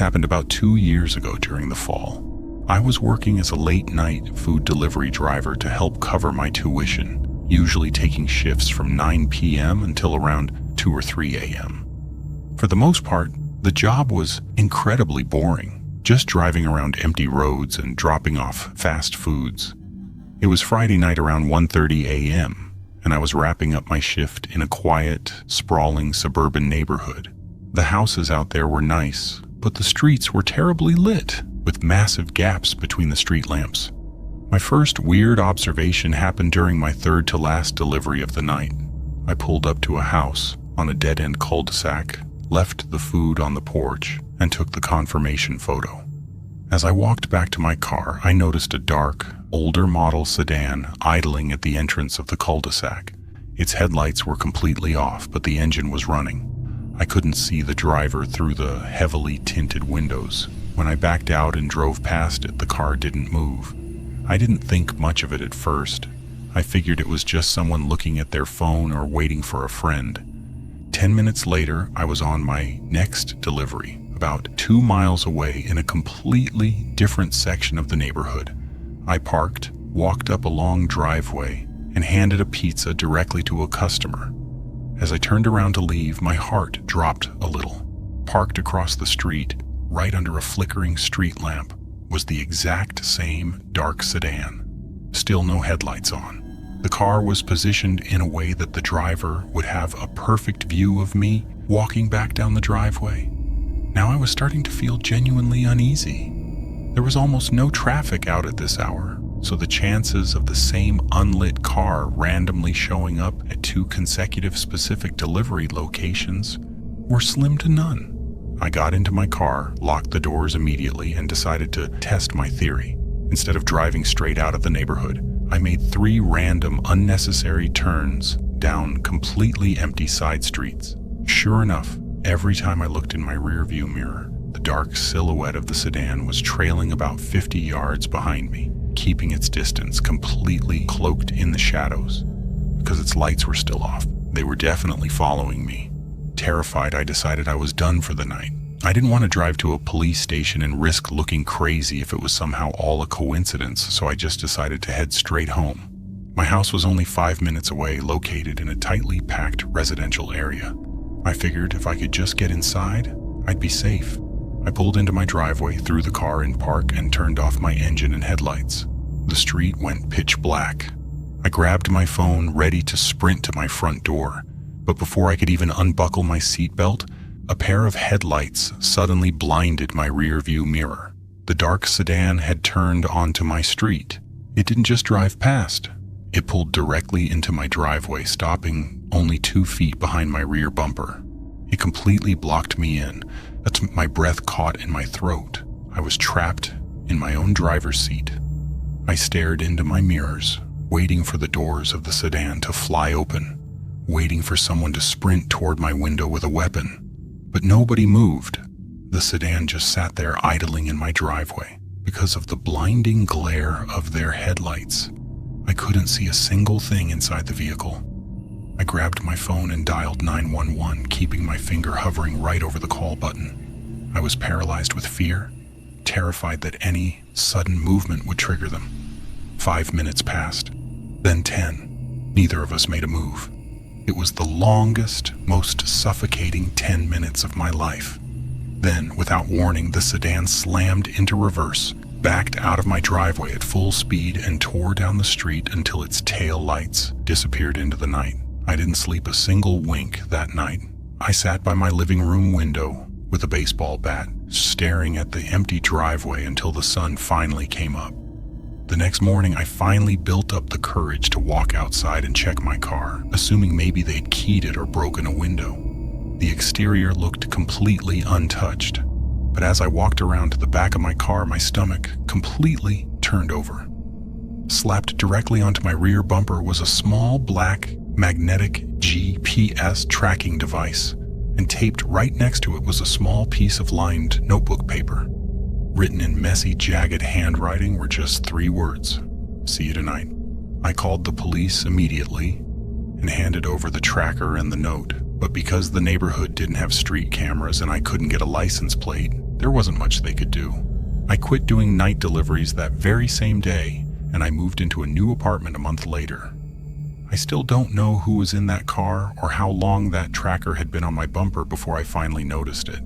happened about 2 years ago during the fall. I was working as a late-night food delivery driver to help cover my tuition, usually taking shifts from 9 p.m. until around 2 or 3 a.m. For the most part, the job was incredibly boring, just driving around empty roads and dropping off fast foods. It was Friday night around 1:30 a.m., and I was wrapping up my shift in a quiet, sprawling suburban neighborhood. The houses out there were nice, but the streets were terribly lit, with massive gaps between the street lamps. My first weird observation happened during my third-to-last delivery of the night. I pulled up to a house on a dead-end cul-de-sac, left the food on the porch, and took the confirmation photo. As I walked back to my car, I noticed a dark, older model sedan idling at the entrance of the cul-de-sac. Its headlights were completely off, but the engine was running. I couldn't see the driver through the heavily tinted windows. When I backed out and drove past it, the car didn't move. I didn't think much of it at first. I figured it was just someone looking at their phone or waiting for a friend. 10 minutes later, I was on my next delivery, about 2 miles away in a completely different section of the neighborhood. I parked, walked up a long driveway, and handed a pizza directly to a customer. As I turned around to leave, my heart dropped a little. Parked across the street, right under a flickering street lamp, was the exact same dark sedan. Still no headlights on. The car was positioned in a way that the driver would have a perfect view of me walking back down the driveway. Now I was starting to feel genuinely uneasy. There was almost no traffic out at this hour, so the chances of the same unlit car randomly showing up at 2 consecutive specific delivery locations were slim to none. I got into my car, locked the doors immediately, and decided to test my theory. Instead of driving straight out of the neighborhood, I made 3 random, unnecessary turns down completely empty side streets. Sure enough, every time I looked in my rearview mirror, the dark silhouette of the sedan was trailing about 50 yards behind me, keeping its distance, completely cloaked in the shadows. Because its lights were still off, they were definitely following me. Terrified, I decided I was done for the night. I didn't want to drive to a police station and risk looking crazy if it was somehow all a coincidence, so I just decided to head straight home. My house was only 5 minutes away, located in a tightly packed residential area. I figured if I could just get inside, I'd be safe. I pulled into my driveway, threw the car in park, and turned off my engine and headlights. The street went pitch black. I grabbed my phone, ready to sprint to my front door. But before I could even unbuckle my seatbelt, a pair of headlights suddenly blinded my rearview mirror. The dark sedan had turned onto my street. It didn't just drive past. It pulled directly into my driveway, stopping only 2 feet behind my rear bumper. It completely blocked me in. That's my breath caught in my throat. I was trapped in my own driver's seat. I stared into my mirrors, waiting for the doors of the sedan to fly open, waiting for someone to sprint toward my window with a weapon. But nobody moved. The sedan just sat there idling in my driveway. Because of the blinding glare of their headlights, I couldn't see a single thing inside the vehicle. I grabbed my phone and dialed 911, keeping my finger hovering right over the call button. I was paralyzed with fear, terrified that any sudden movement would trigger them. 5 minutes passed, then 10. Neither of us made a move. It was the longest, most suffocating 10 minutes of my life. Then, without warning, the sedan slammed into reverse, backed out of my driveway at full speed, and tore down the street until its tail lights disappeared into the night. I didn't sleep a single wink that night. I sat by my living room window with a baseball bat, staring at the empty driveway until the sun finally came up. The next morning, I finally built up the courage to walk outside and check my car, assuming maybe they'd keyed it or broken a window. The exterior looked completely untouched, but as I walked around to the back of my car, my stomach completely turned over. Slapped directly onto my rear bumper was a small black magnetic GPS tracking device, and taped right next to it was a small piece of lined notebook paper. Written in messy, jagged handwriting were just 3 words: "See you tonight." I called the police immediately and handed over the tracker and the note, but because the neighborhood didn't have street cameras and I couldn't get a license plate, There wasn't much they could do. I quit doing night deliveries that very same day, and I moved into a new apartment a month later. I still don't know who was in that car or how long that tracker had been on my bumper before I finally noticed it.